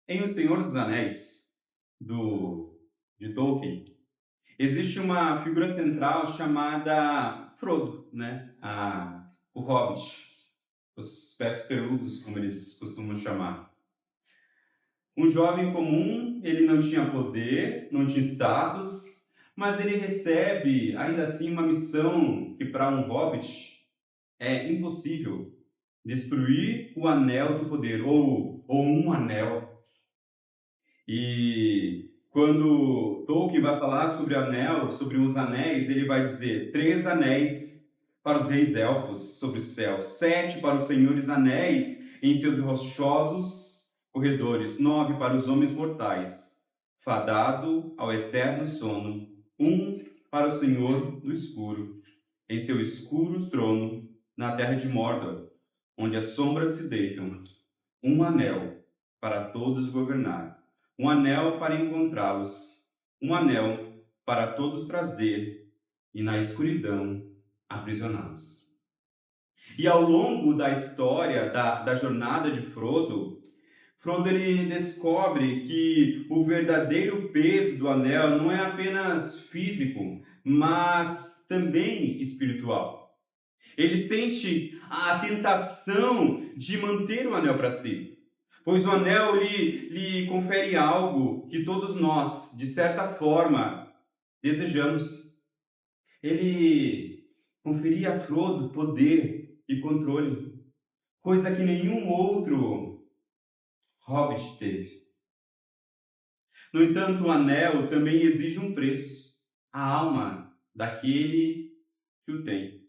Em O Senhor dos Anéis, de Tolkien, existe uma figura central chamada Frodo, né? O Hobbit, os pés peludos, como eles costumam chamar. Um jovem comum, ele não tinha poder, não tinha status, mas ele recebe, ainda assim, uma missão que para um Hobbit é impossível: destruir o Anel do Poder, ou um anel. E quando Tolkien vai falar sobre anel, sobre os anéis, ele vai dizer 3 anéis para os reis elfos sobre o céu, 7 para os senhores anéis em seus rochosos corredores, 9 para os homens mortais, fadado ao eterno sono, um para o Senhor do escuro, em seu escuro trono, na terra de Mordor, onde as sombras se deitam, um anel para todos governar, um anel para encontrá-los, um anel para todos trazer e na escuridão aprisioná-los. E ao longo da história, da jornada de Frodo, Frodo ele descobre que o verdadeiro peso do anel não é apenas físico, mas também espiritual. Ele sente a tentação de manter o anel para si, pois o anel lhe confere algo que todos nós, de certa forma, desejamos. Ele conferia a Frodo poder e controle, coisa que nenhum outro hobbit teve. No entanto, o anel também exige um preço, a alma daquele que o tem.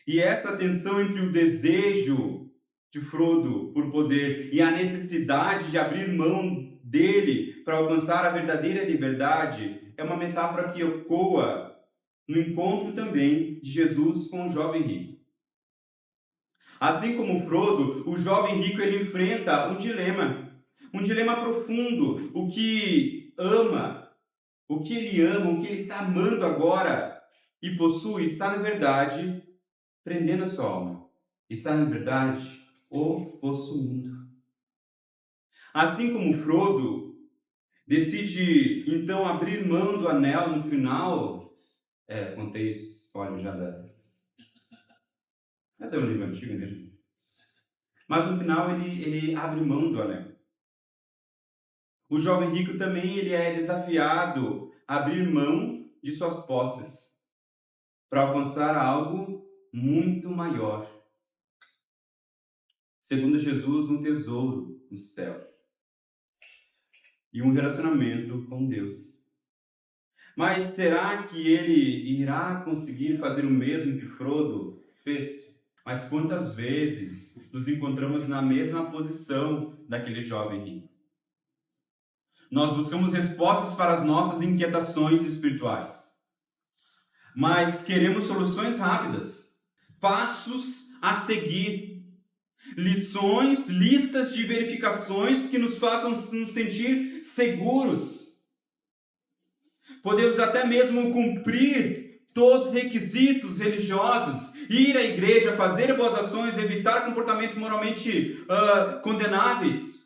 E essa tensão entre o desejo de Frodo por poder e a necessidade de abrir mão dele para alcançar a verdadeira liberdade é uma metáfora que ecoa no encontro também de Jesus com o jovem rico. Assim como Frodo, o jovem rico ele enfrenta um dilema profundo. O que ele ama, o que ele está amando agora e possui, está na verdade prendendo a sua alma. Está, na verdade, o possuindo. Assim como Frodo decide, então, abrir mão do anel no final... contei spoiler já da... Mas é um livro antigo mesmo. Mas no final ele abre mão do anel. O jovem rico também ele é desafiado a abrir mão de suas posses para alcançar algo muito maior. Segundo Jesus, um tesouro no céu e um relacionamento com Deus. Mas será que ele irá conseguir fazer o mesmo que Frodo fez? Mas quantas vezes nos encontramos na mesma posição daquele jovem rico? Nós buscamos respostas para as nossas inquietações espirituais, mas queremos soluções rápidas, passos a seguir, lições, listas de verificações que nos façam nos sentir seguros. Podemos até mesmo cumprir todos os requisitos religiosos, ir à igreja, fazer boas ações, evitar comportamentos moralmente condenáveis.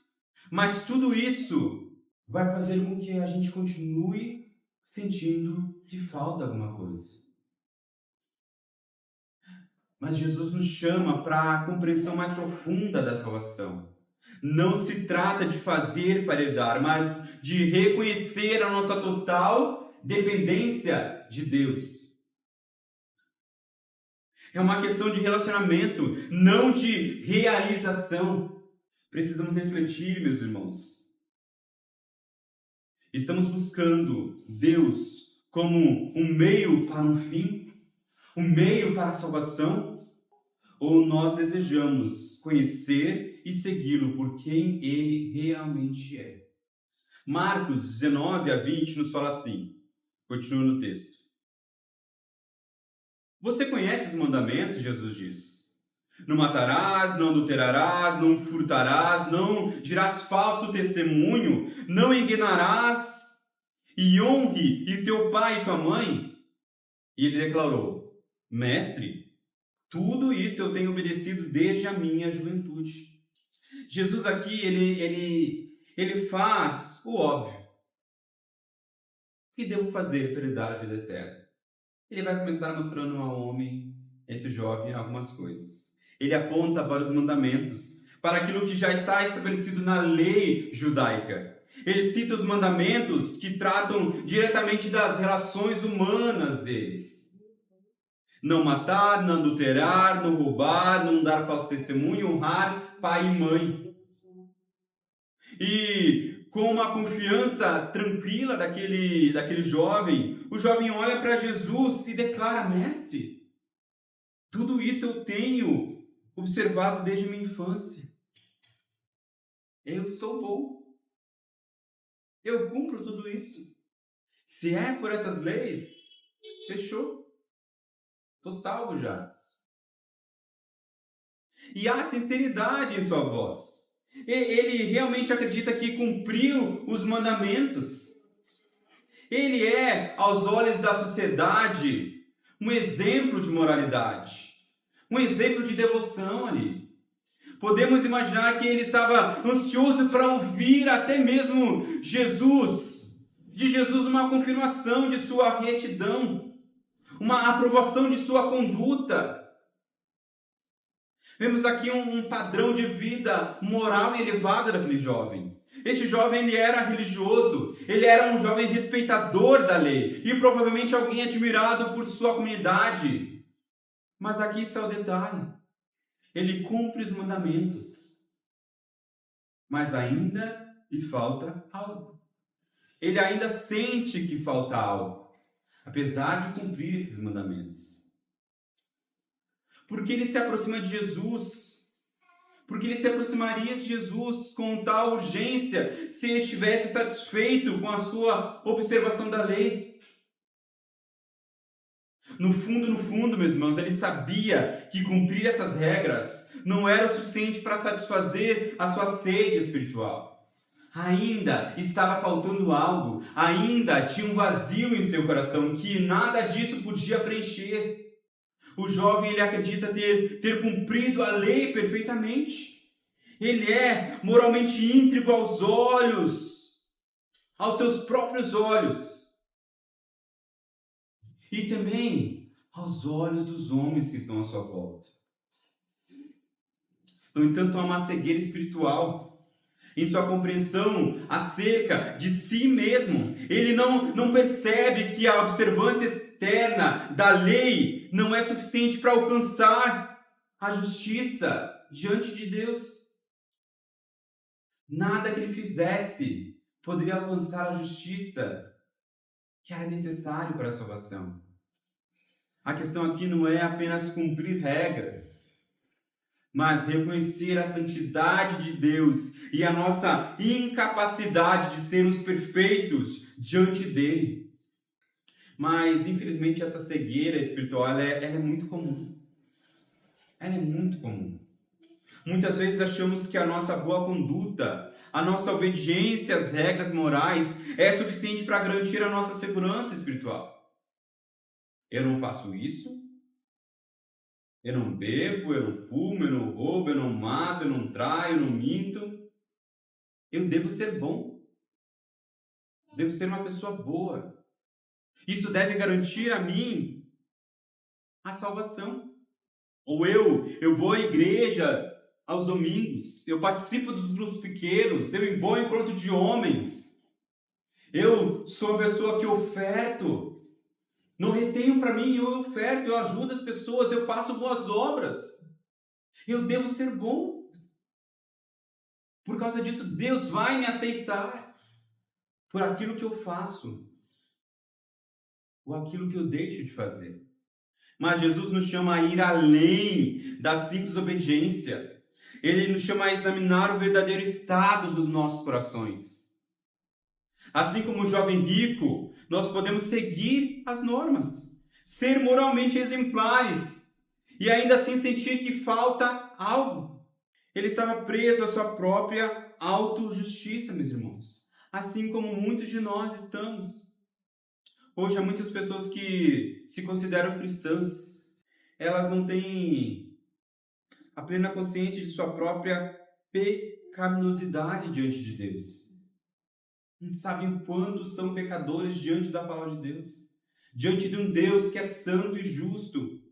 Mas tudo isso vai fazer com que a gente continue sentindo que falta alguma coisa. Mas Jesus nos chama para a compreensão mais profunda da salvação. Não se trata de fazer para herdar, mas de reconhecer a nossa total dependência de Deus. É uma questão de relacionamento, não de realização. Precisamos refletir, meus irmãos. Estamos buscando Deus como um meio para um fim? Um meio para a salvação? Ou nós desejamos conhecer e segui-lo por quem ele realmente é? Marcos 19 a 20 nos fala assim, continua no texto. Você conhece os mandamentos, Jesus diz. Não matarás, não adulterarás, não furtarás, não dirás falso testemunho, não enganarás, e honre e teu pai e tua mãe. E ele declarou, mestre, tudo isso eu tenho obedecido desde a minha juventude. Jesus aqui, ele faz o óbvio. O que devo fazer para herdar a vida eterna? Ele vai começar mostrando ao homem, esse jovem, algumas coisas. Ele aponta para os mandamentos, para aquilo que já está estabelecido na lei judaica. Ele cita os mandamentos que tratam diretamente das relações humanas deles. Não matar, não adulterar, não roubar, não dar falso testemunho, honrar pai e mãe. E com uma confiança tranquila daquele jovem, o jovem olha para Jesus e declara: mestre, tudo isso eu tenho observado desde minha infância. Eu sou bom. Eu cumpro tudo isso. Se é por essas leis, fechou. Estou salvo já. E há sinceridade em sua voz. Ele realmente acredita que cumpriu os mandamentos. Ele é, aos olhos da sociedade, um exemplo de moralidade. Um exemplo de devoção ali. Podemos imaginar que ele estava ansioso para ouvir até mesmo Jesus. De Jesus uma confirmação de sua retidão. Uma aprovação de sua conduta. Vemos aqui um padrão de vida moral e elevado daquele jovem. Este jovem ele era religioso, ele era um jovem respeitador da lei e provavelmente alguém admirado por sua comunidade. Mas aqui está o detalhe. Ele cumpre os mandamentos, mas ainda lhe falta algo. Ele ainda sente que falta algo, apesar de cumprir esses mandamentos. Porque ele se aproxima de Jesus, porque ele se aproximaria de Jesus com tal urgência se ele estivesse satisfeito com a sua observação da lei. No fundo, meus irmãos, ele sabia que cumprir essas regras não era o suficiente para satisfazer a sua sede espiritual. Ainda estava faltando algo, ainda tinha um vazio em seu coração que nada disso podia preencher. O jovem ele acredita ter cumprido a lei perfeitamente. Ele é moralmente íntegro aos olhos, aos seus próprios olhos. E também aos olhos dos homens que estão à sua volta. No entanto, há uma cegueira espiritual em sua compreensão acerca de si mesmo. Ele não percebe que a observância externa da lei não é suficiente para alcançar a justiça diante de Deus. Nada que ele fizesse poderia alcançar a justiça que era necessário para a salvação. A questão aqui não é apenas cumprir regras, mas reconhecer a santidade de Deus e a nossa incapacidade de sermos perfeitos diante dele. Mas, infelizmente, essa cegueira espiritual ela é muito comum. Ela é muito comum. Muitas vezes achamos que a nossa boa conduta, a nossa obediência às regras morais é suficiente para garantir a nossa segurança espiritual. Eu não faço isso, eu não bebo, eu não fumo, eu não roubo, eu não mato, eu não traio, eu não minto. Eu devo ser bom. Devo ser uma pessoa boa. Isso deve garantir a mim a salvação. Ou eu vou à igreja aos domingos, eu participo dos grupos pequenos, eu vou ao encontro de homens. Eu sou a pessoa que oferto. Não retenho para mim, eu oferto, eu ajudo as pessoas, eu faço boas obras. Eu devo ser bom. Por causa disso, Deus vai me aceitar por aquilo que eu faço, ou aquilo que eu deixo de fazer. Mas Jesus nos chama a ir além da simples obediência. Ele nos chama a examinar o verdadeiro estado dos nossos corações. Assim como o jovem rico, nós podemos seguir as normas, ser moralmente exemplares e ainda assim sentir que falta algo. Ele estava preso à sua própria autojustiça, meus irmãos, assim como muitos de nós estamos. Hoje há muitas pessoas que se consideram cristãs, elas não têm a plena consciência de sua própria pecaminosidade diante de Deus. Não sabem o quanto são pecadores diante da palavra de Deus, diante de um Deus que é santo e justo.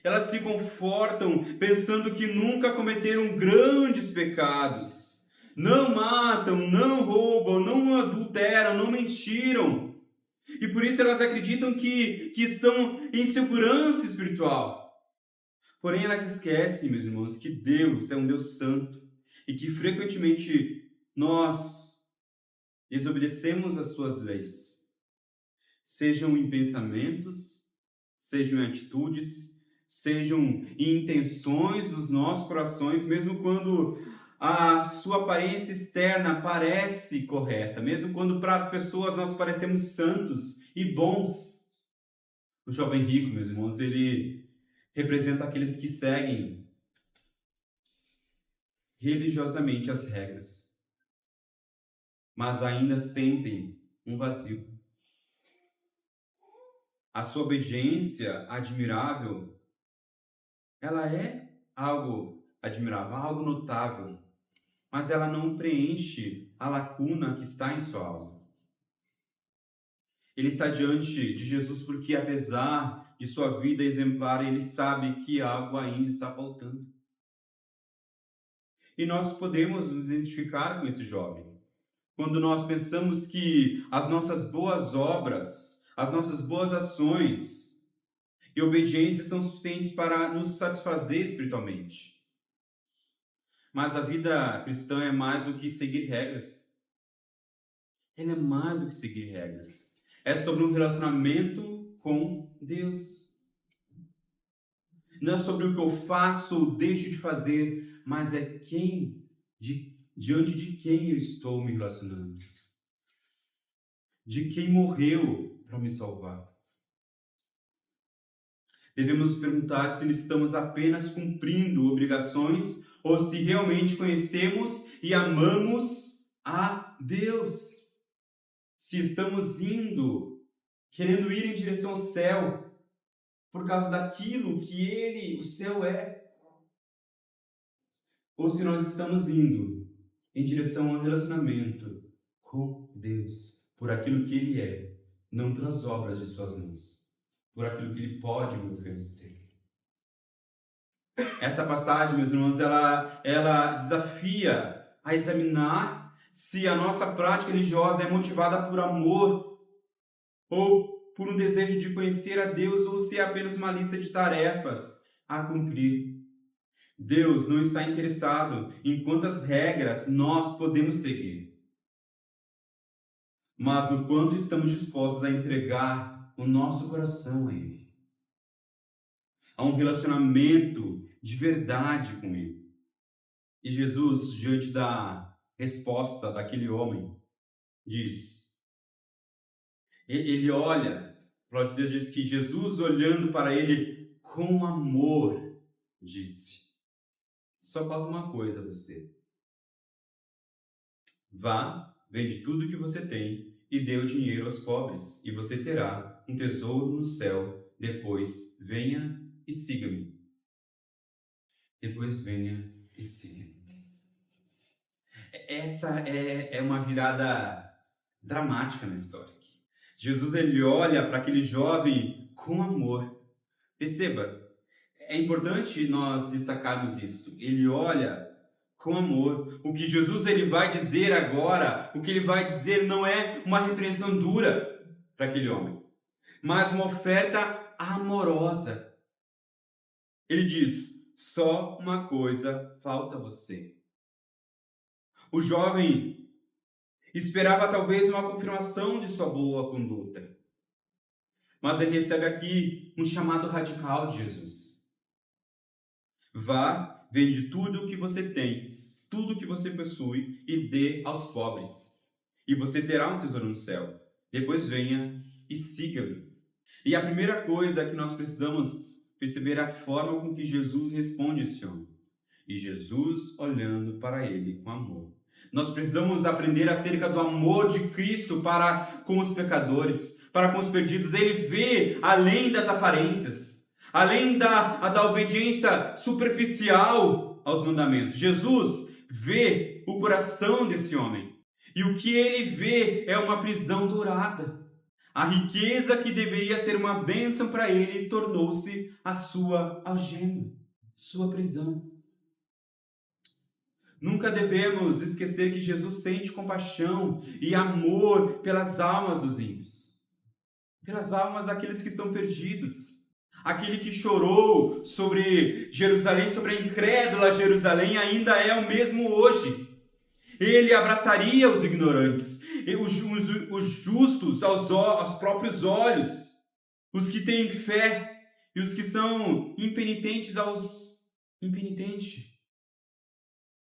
Elas se confortam pensando que nunca cometeram grandes pecados. Não matam, não roubam, não adulteram, não mentiram. E por isso elas acreditam que estão em segurança espiritual. Porém, elas esquecem, meus irmãos, que Deus é um Deus santo e que frequentemente nós desobedecemos as suas leis. Sejam em pensamentos, sejam em atitudes, sejam em intenções dos nossos corações, mesmo quando a sua aparência externa parece correta, mesmo quando para as pessoas nós parecemos santos e bons. O jovem rico, meus irmãos, ele representa aqueles que seguem religiosamente as regras, mas ainda sentem um vazio. A sua obediência admirável, ela é algo admirável, algo notável, mas ela não preenche a lacuna que está em sua alma. Ele está diante de Jesus porque, apesar de sua vida exemplar, ele sabe que algo ainda está faltando. E nós podemos nos identificar com esse jovem. Quando nós pensamos que as nossas boas obras, as nossas boas ações e obediência são suficientes para nos satisfazer espiritualmente. Mas a vida cristã é mais do que seguir regras. Ela é mais do que seguir regras. É sobre um relacionamento com Deus. Não é sobre o que eu faço ou deixo de fazer, mas é diante de quem eu estou me relacionando. De quem morreu para me salvar. Devemos nos perguntar se estamos apenas cumprindo obrigações ou se realmente conhecemos e amamos a Deus. Se estamos querendo ir em direção ao céu, por causa daquilo que o céu é. Ou se nós estamos indo em direção ao relacionamento com Deus, por aquilo que Ele é, não pelas obras de suas mãos, por aquilo que Ele pode me oferecer. Essa passagem, meus irmãos, ela desafia a examinar se a nossa prática religiosa é motivada por amor ou por um desejo de conhecer a Deus, ou se é apenas uma lista de tarefas a cumprir. Deus não está interessado em quantas regras nós podemos seguir, mas no quanto estamos dispostos a entregar o nosso coração a Ele, a um relacionamento de verdade com Ele. E Jesus, diante da resposta daquele homem, diz, ele olha, a palavra de Deus diz que Jesus, olhando para ele com amor, disse, só falta uma coisa a você. Vá, vende tudo que você tem e dê o dinheiro aos pobres, e você terá um tesouro no céu. Depois venha e siga-me. Depois venha e siga-me. Essa é uma virada dramática na história. Jesus, ele olha para aquele jovem com amor. Perceba, é importante nós destacarmos isso. Ele olha com amor. O que Jesus ele vai dizer agora, o que ele vai dizer não é uma repreensão dura para aquele homem, mas uma oferta amorosa. Ele diz, só uma coisa falta a você. O jovem esperava talvez uma confirmação de sua boa conduta. Mas ele recebe aqui um chamado radical de Jesus. Vá, vende tudo o que você tem, tudo o que você possui e dê aos pobres. E você terá um tesouro no céu. Depois venha e siga-me. E a primeira coisa que nós precisamos perceber é a forma com que Jesus responde esse homem. E Jesus olhando para ele com amor. Nós precisamos aprender acerca do amor de Cristo para com os pecadores, para com os perdidos. Ele vê além das aparências, além da obediência superficial aos mandamentos. Jesus vê vê o coração desse homem. E o que ele vê é uma prisão dourada. A riqueza que deveria ser uma bênção para ele tornou-se a sua algema, sua prisão. Nunca devemos esquecer que Jesus sente compaixão e amor pelas almas dos ímpios, pelas almas daqueles que estão perdidos. Aquele que chorou sobre Jerusalém, sobre a incrédula Jerusalém, ainda é o mesmo hoje. Ele abraçaria os ignorantes, os justos aos próprios olhos, os que têm fé e os que são impenitentes aos impenitentes,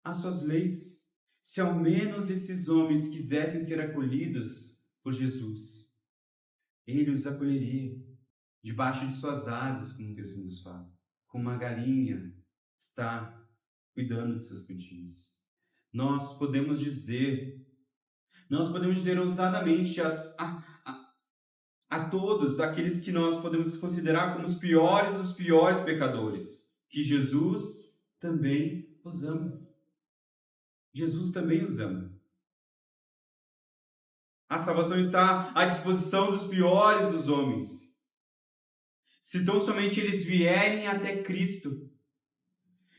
às suas leis. Se ao menos esses homens quisessem ser acolhidos por Jesus, ele os acolheria debaixo de suas asas, como o texto nos fala, como uma galinha está cuidando de seus pintinhos. Nós podemos dizer ousadamente a todos aqueles que nós podemos considerar como os piores dos piores pecadores, que Jesus também os ama. Jesus também os ama. A salvação está à disposição dos piores dos homens, se tão somente eles vierem até Cristo.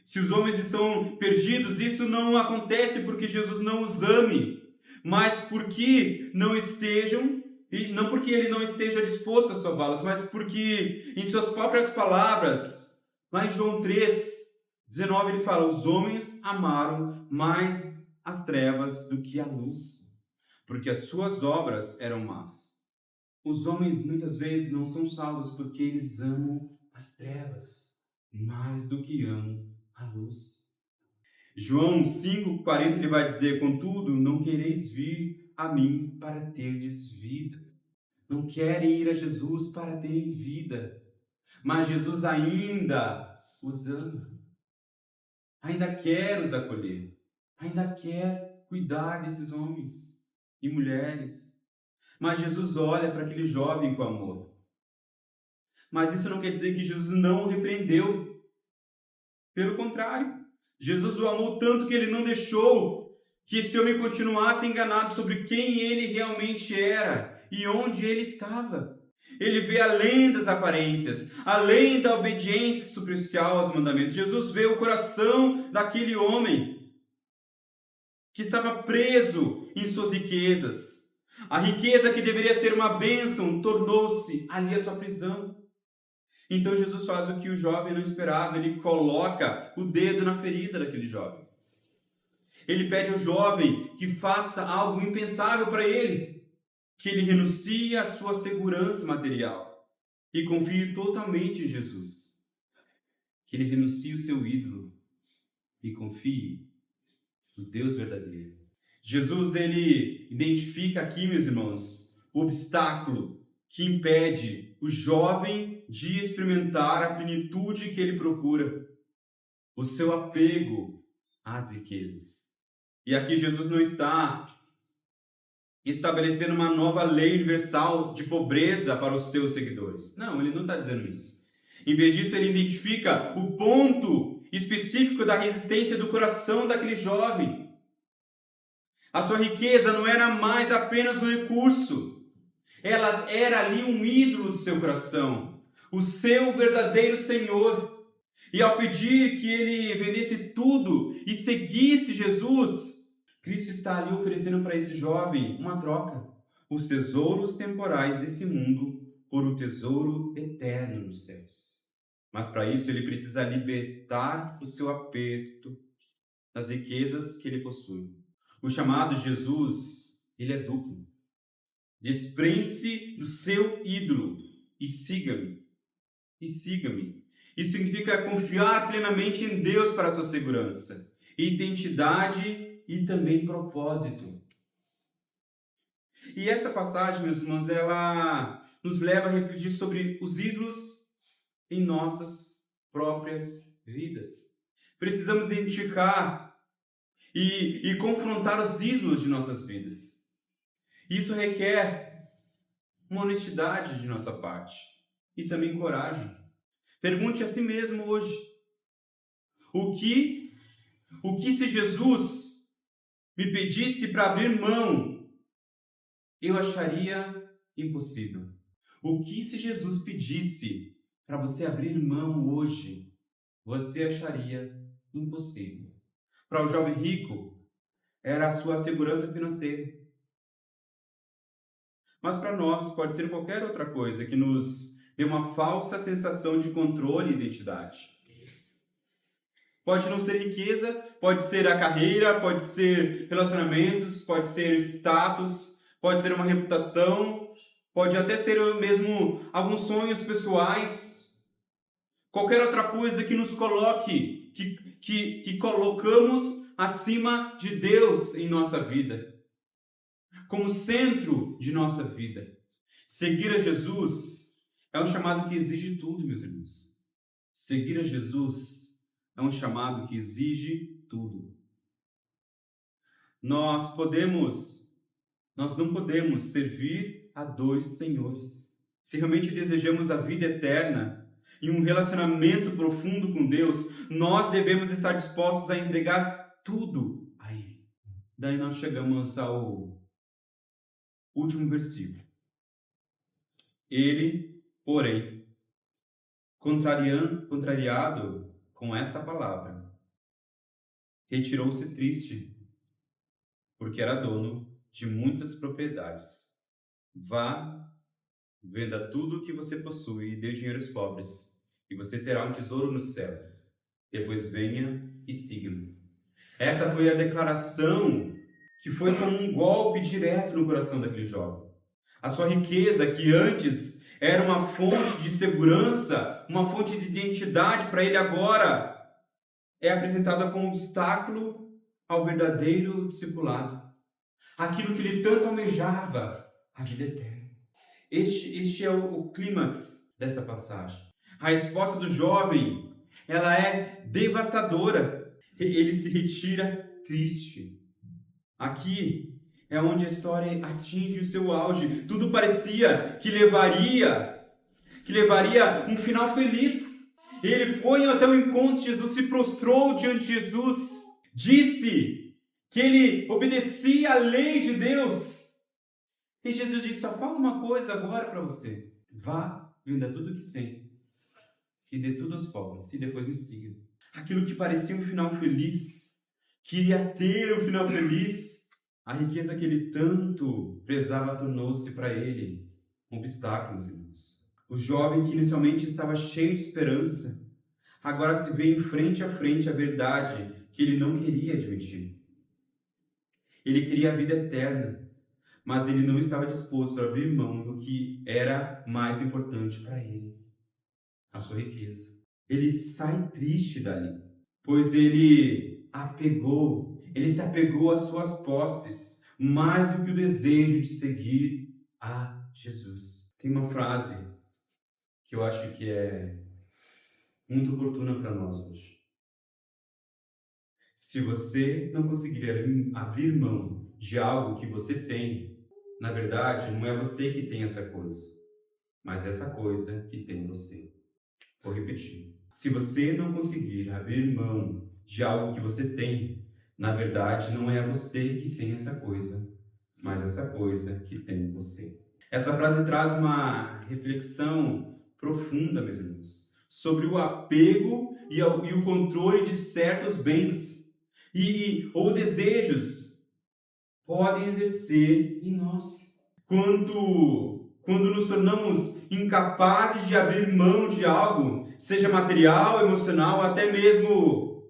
Se os homens estão perdidos, isso não acontece porque Jesus não os ame, mas porque não estejam, e não porque ele não esteja disposto a salvá-los, mas porque, em suas próprias palavras, lá em João 3:19, ele fala: os homens amaram mais as trevas do que a luz, porque as suas obras eram más. Os homens muitas vezes não são salvos porque eles amam as trevas mais do que amam a luz. João 5:40 ele vai dizer: contudo, não quereis vir a mim para terdes vida. Não querem ir a Jesus para terem vida, mas Jesus ainda os ama, ainda quer os acolher, ainda quer cuidar desses homens e mulheres. Mas Jesus olha para aquele jovem com amor. Mas isso não quer dizer que Jesus não o repreendeu. Pelo contrário, Jesus o amou tanto que ele não deixou que esse homem continuasse enganado sobre quem ele realmente era e onde ele estava. Ele vê além das aparências, além da obediência superficial aos mandamentos. Jesus vê o coração daquele homem que estava preso em suas riquezas. A riqueza que deveria ser uma bênção tornou-se ali a sua prisão. Então Jesus faz o que o jovem não esperava, ele coloca o dedo na ferida daquele jovem. Ele pede ao jovem que faça algo impensável para ele, que ele renuncie à sua segurança material e confie totalmente em Jesus. Que ele renuncie o seu ídolo e confie no Deus verdadeiro. Jesus, ele identifica aqui, meus irmãos, o obstáculo que impede o jovem de experimentar a plenitude que ele procura, o seu apego às riquezas. E aqui Jesus não está estabelecendo uma nova lei universal de pobreza para os seus seguidores. Não, ele não está dizendo isso. Em vez disso, ele identifica o ponto específico da resistência do coração daquele jovem. A sua riqueza não era mais apenas um recurso. Ela era ali um ídolo do seu coração, o seu verdadeiro Senhor. E ao pedir que ele vendesse tudo e seguisse Jesus, Cristo está ali oferecendo para esse jovem uma troca: os tesouros temporais desse mundo por o tesouro eterno nos céus. Mas para isso ele precisa libertar o seu aperto das riquezas que ele possui. O chamado de Jesus, ele é duplo. Desprende-se do seu ídolo e siga-me. E siga-me. Isso significa confiar plenamente em Deus para a sua segurança, identidade e também propósito. E essa passagem, meus irmãos, ela nos leva a refletir sobre os ídolos em nossas próprias vidas. Precisamos identificar e confrontar os ídolos de nossas vidas. Isso requer uma honestidade de nossa parte e também coragem. Pergunte a si mesmo hoje: o que se Jesus me pedisse para abrir mão, eu acharia impossível. O que se Jesus pedisse para você abrir mão hoje, você acharia impossível? Para o jovem rico, era a sua segurança financeira. Mas para nós, pode ser qualquer outra coisa que nos dê uma falsa sensação de controle e identidade. Pode não ser riqueza, pode ser a carreira, pode ser relacionamentos, pode ser status, pode ser uma reputação, pode até ser mesmo alguns sonhos pessoais. Qualquer outra coisa que nos coloque, que colocamos acima de Deus em nossa vida, como centro de nossa vida. Seguir a Jesus é um chamado que exige tudo, meus irmãos. Seguir a Jesus é um chamado que exige tudo. Nós não podemos servir a dois senhores. Se realmente desejamos a vida eterna e um relacionamento profundo com Deus, nós devemos estar dispostos a entregar tudo a Ele. Daí nós chegamos ao último versículo. Ele, porém, contrariado com esta palavra, retirou-se triste, porque era dono de muitas propriedades. Vá, venda tudo o que você possui e dê dinheiro aos pobres, e você terá um tesouro no céu. Depois venha e siga-me. Essa foi a declaração que foi como um golpe direto no coração daquele jovem. A sua riqueza, que antes era uma fonte de segurança, uma fonte de identidade para ele, agora é apresentada como obstáculo ao verdadeiro discipulado. Aquilo que ele tanto almejava, a vida eterna. Este é o clímax dessa passagem. A resposta do jovem, ela é devastadora. Ele se retira triste. Aqui é onde a história atinge o seu auge. Tudo parecia que levaria um final feliz. Ele foi até o encontro de Jesus, se prostrou diante de Jesus, disse que ele obedecia à lei de Deus. E Jesus disse: só falta uma coisa agora para você. Vá, venda tudo o que tem e dê tudo aos pobres, e depois me siga. Aquilo que parecia um final feliz, queria ter um final feliz, a riqueza que ele tanto prezava tornou-se para ele um obstáculo, meus irmãos. O jovem que inicialmente estava cheio de esperança, agora se vê em frente a frente a verdade que ele não queria admitir. Ele queria a vida eterna, mas ele não estava disposto a abrir mão do que era mais importante para ele, a sua riqueza. Ele sai triste dali, pois ele se apegou às suas posses, mais do que o desejo de seguir a Jesus. Tem uma frase que eu acho que é muito oportuna para nós hoje. Se você não conseguir abrir mão de algo que você tem, na verdade, não é você que tem essa coisa, mas essa coisa que tem você. Vou repetir. Se você não conseguir abrir mão de algo que você tem, na verdade, não é você que tem essa coisa, mas essa coisa que tem você. Essa frase traz uma reflexão profunda, meus irmãos, sobre o apego e o controle de certos bens ou desejos podem exercer em nós. Quando nos tornamos incapazes de abrir mão de algo, seja material, emocional, até mesmo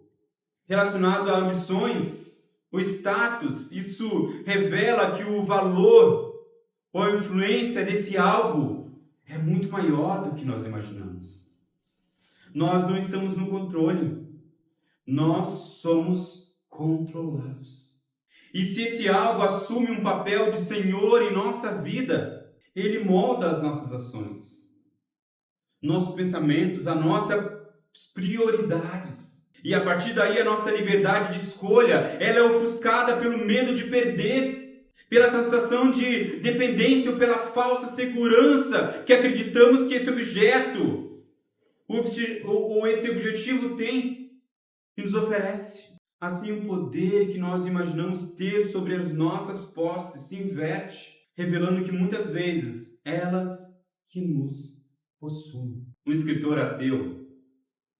relacionado a ambições, o status, isso revela que o valor ou a influência desse algo é muito maior do que nós imaginamos. Nós não estamos no controle, nós somos controlados. E se esse algo assume um papel de Senhor em nossa vida, ele molda as nossas ações, nossos pensamentos, as nossas prioridades. E a partir daí a nossa liberdade de escolha, ela é ofuscada pelo medo de perder, pela sensação de dependência ou pela falsa segurança que acreditamos que esse objeto ou esse objetivo tem e nos oferece. Assim, o poder que nós imaginamos ter sobre as nossas posses se inverte, revelando que muitas vezes elas que nos possuem. Um escritor ateu,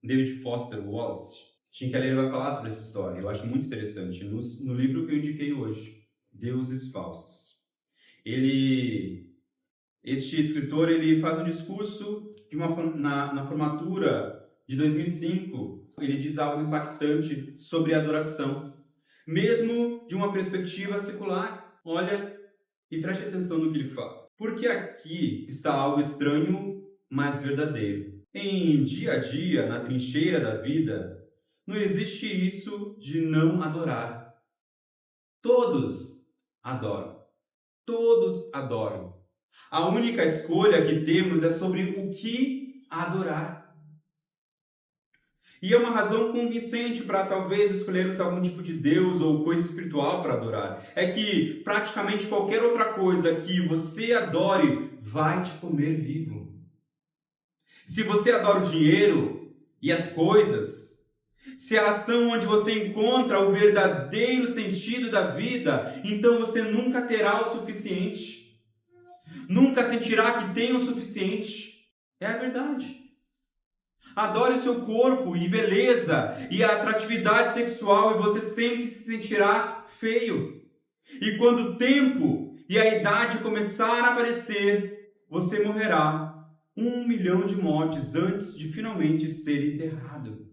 David Foster Wallace, Tim Keller vai falar sobre essa história. Eu acho muito interessante. No livro que eu indiquei hoje, Deuses Falsos. Este escritor, ele faz um discurso na formatura de 2005. Ele diz algo impactante sobre a adoração, mesmo de uma perspectiva secular. Olha e preste atenção no que ele fala. Porque aqui está algo estranho, mas verdadeiro. Em dia a dia, na trincheira da vida, não existe isso de não adorar. Todos adoram. Todos adoram. A única escolha que temos é sobre o que adorar. E é uma razão convincente para talvez escolhermos algum tipo de Deus ou coisa espiritual para adorar. É que praticamente qualquer outra coisa que você adore vai te comer vivo. Se você adora o dinheiro e as coisas, se elas são onde você encontra o verdadeiro sentido da vida, então você nunca terá o suficiente. Nunca sentirá que tem o suficiente. É a verdade. Adore o seu corpo e beleza e a atratividade sexual e você sempre se sentirá feio. E quando o tempo e a idade começar a aparecer, você morrerá 1 milhão de mortes antes de finalmente ser enterrado.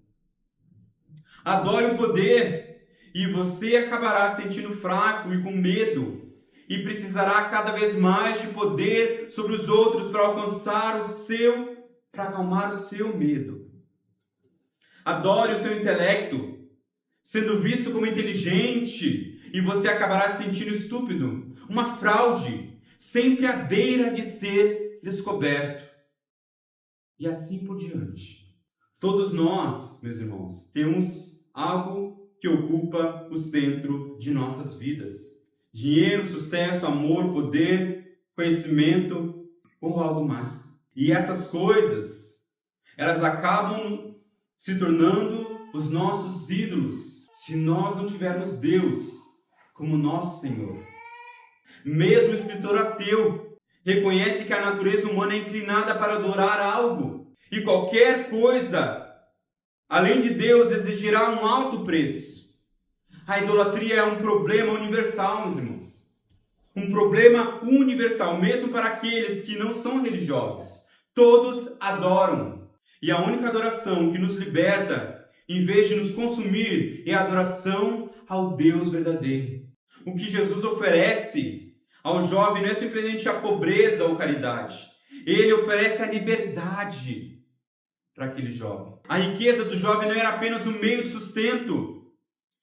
Adore o poder e você acabará sentindo fraco e com medo. E precisará cada vez mais de poder sobre os outros para acalmar o seu medo. Adore o seu intelecto, sendo visto como inteligente, e você acabará se sentindo estúpido, uma fraude, sempre à beira de ser descoberto. E assim por diante. Todos nós, meus irmãos, temos algo que ocupa o centro de nossas vidas. Dinheiro, sucesso, amor, poder, conhecimento ou algo mais. E essas coisas, elas acabam se tornando os nossos ídolos se nós não tivermos Deus como nosso Senhor. Mesmo o escritor ateu reconhece que a natureza humana é inclinada para adorar algo. E qualquer coisa, além de Deus, exigirá um alto preço. A idolatria é um problema universal, meus irmãos. Um problema universal, mesmo para aqueles que não são religiosos. Todos adoram. E a única adoração que nos liberta, em vez de nos consumir, é a adoração ao Deus verdadeiro. O que Jesus oferece ao jovem não é simplesmente a pobreza ou caridade. Ele oferece a liberdade para aquele jovem. A riqueza do jovem não era apenas um meio de sustento.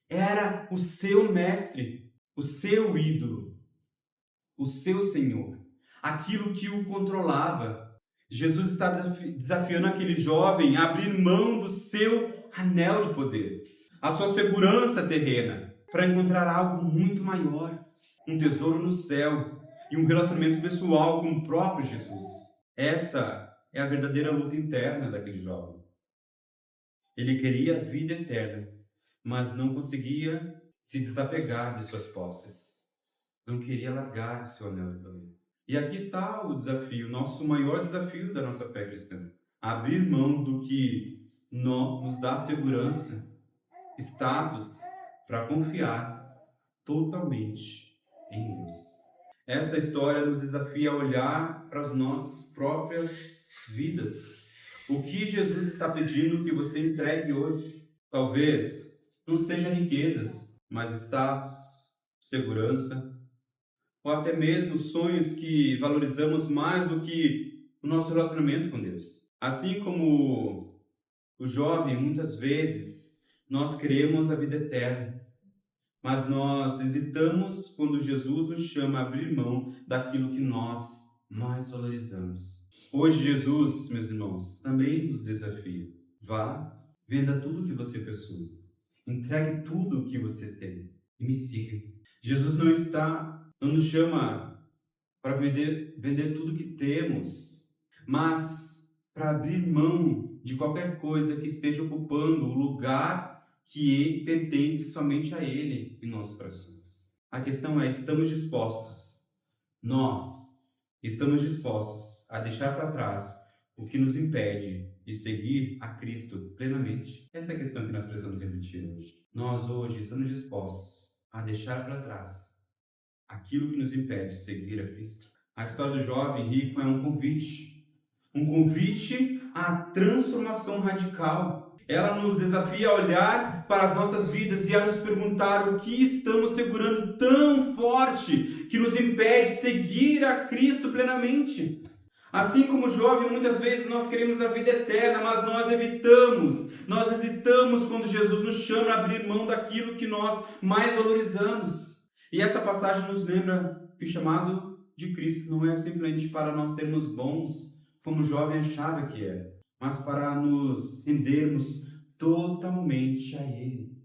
Era o seu mestre, o seu ídolo, o seu Senhor, aquilo que o controlava. Jesus está desafiando aquele jovem a abrir mão do seu anel de poder, a sua segurança terrena, para encontrar algo muito maior, um tesouro no céu e um relacionamento pessoal com o próprio Jesus. Essa é a verdadeira luta interna daquele jovem. Ele queria a vida eterna, mas não conseguia se desapegar de suas posses. Não queria largar o seu anel de poder. E aqui está o desafio, nosso maior desafio da nossa fé cristã. Abrir mão do que nos dá segurança, status, para confiar totalmente em Deus. Essa história nos desafia a olhar para as nossas próprias vidas. O que Jesus está pedindo que você entregue hoje? Talvez não seja riquezas, mas status, segurança, ou até mesmo sonhos que valorizamos mais do que o nosso relacionamento com Deus. Assim como o jovem, muitas vezes, nós queremos a vida eterna, mas nós hesitamos quando Jesus nos chama a abrir mão daquilo que nós mais valorizamos. Hoje Jesus, meus irmãos, também nos desafia. Vá, venda tudo o que você possui. Entregue tudo o que você tem e me siga. Jesus não nos chama para vender tudo que temos, mas para abrir mão de qualquer coisa que esteja ocupando o lugar que pertence somente a Ele em nossos corações. A questão é, nós estamos dispostos a deixar para trás o que nos impede de seguir a Cristo plenamente? Essa é a questão que nós precisamos refletir hoje. Nós hoje estamos dispostos a deixar para trás aquilo que nos impede de seguir a Cristo? A história do jovem rico é um convite à transformação radical. Ela nos desafia a olhar para as nossas vidas e a nos perguntar o que estamos segurando tão forte que nos impede de seguir a Cristo plenamente. Assim como o jovem, muitas vezes nós queremos a vida eterna, mas nós hesitamos quando Jesus nos chama a abrir mão daquilo que nós mais valorizamos. E essa passagem nos lembra que o chamado de Cristo não é simplesmente para nós sermos bons, como o jovem achava que é, mas para nos rendermos totalmente a Ele,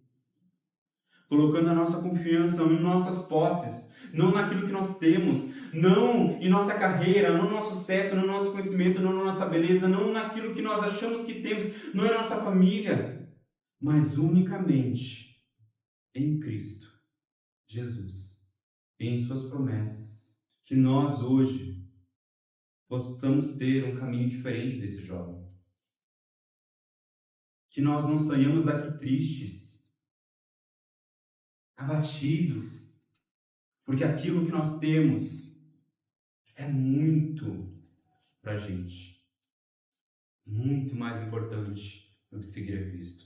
colocando a nossa confiança em nossas posses, não naquilo que nós temos, não em nossa carreira, não no nosso sucesso, não no nosso conhecimento, não na nossa beleza, não naquilo que nós achamos que temos, não em nossa família, mas unicamente em Cristo Jesus, em suas promessas. Que nós hoje possamos ter um caminho diferente desse jovem. Que nós não saiamos daqui tristes, abatidos, porque aquilo que nós temos é muito para a gente, muito mais importante do que seguir a Cristo.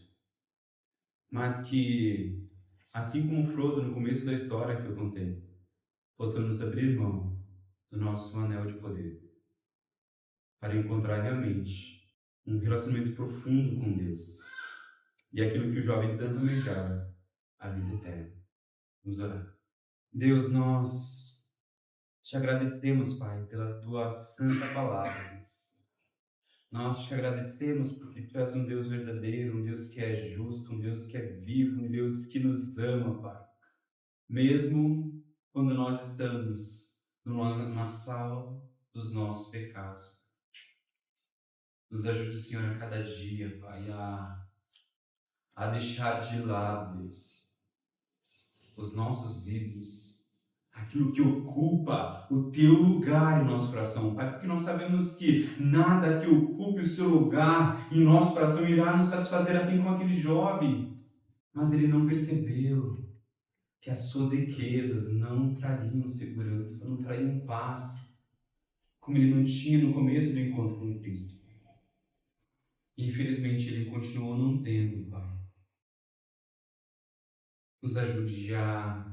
Mas que, assim como Frodo no começo da história que eu contei, possamos abrir mão do nosso anel de poder para encontrar realmente um relacionamento profundo com Deus e aquilo que o jovem tanto almejava, a vida eterna. Vamos orar. Deus, nós te agradecemos, Pai, pela tua santa palavra, Deus. Nós te agradecemos porque tu és um Deus verdadeiro, um Deus que é justo, um Deus que é vivo, um Deus que nos ama, Pai. Mesmo quando nós estamos na sala dos nossos pecados. Nos ajude, Senhor, a cada dia, Pai, a deixar de lado, Deus, os nossos ídolos, aquilo que ocupa o teu lugar em nosso coração, Pai, porque nós sabemos que nada que ocupe o seu lugar em nosso coração irá nos satisfazer, assim como aquele jovem. Mas ele não percebeu que as suas riquezas não trariam segurança, não trariam paz, como ele não tinha no começo do encontro com Cristo. E, infelizmente, ele continuou não tendo, Pai. Nos ajude a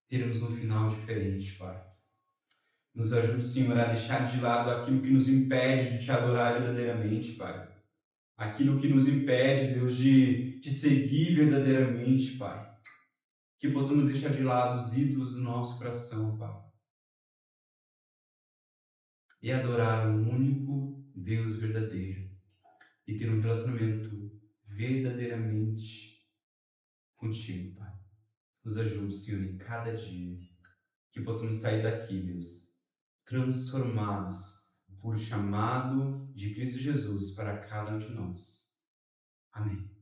termos um final diferente, Pai. Nos ajude, Senhor, a deixar de lado aquilo que nos impede de te adorar verdadeiramente, Pai. Aquilo que nos impede, Deus, de te seguir verdadeiramente, Pai. Que possamos deixar de lado os ídolos do nosso coração, Pai. E adorar o único Deus verdadeiro. E ter um relacionamento verdadeiramente contigo, Pai. Nos ajude, Senhor, em cada dia. Que possamos sair daqui, Deus, transformados por chamado de Cristo Jesus para cada um de nós. Amém.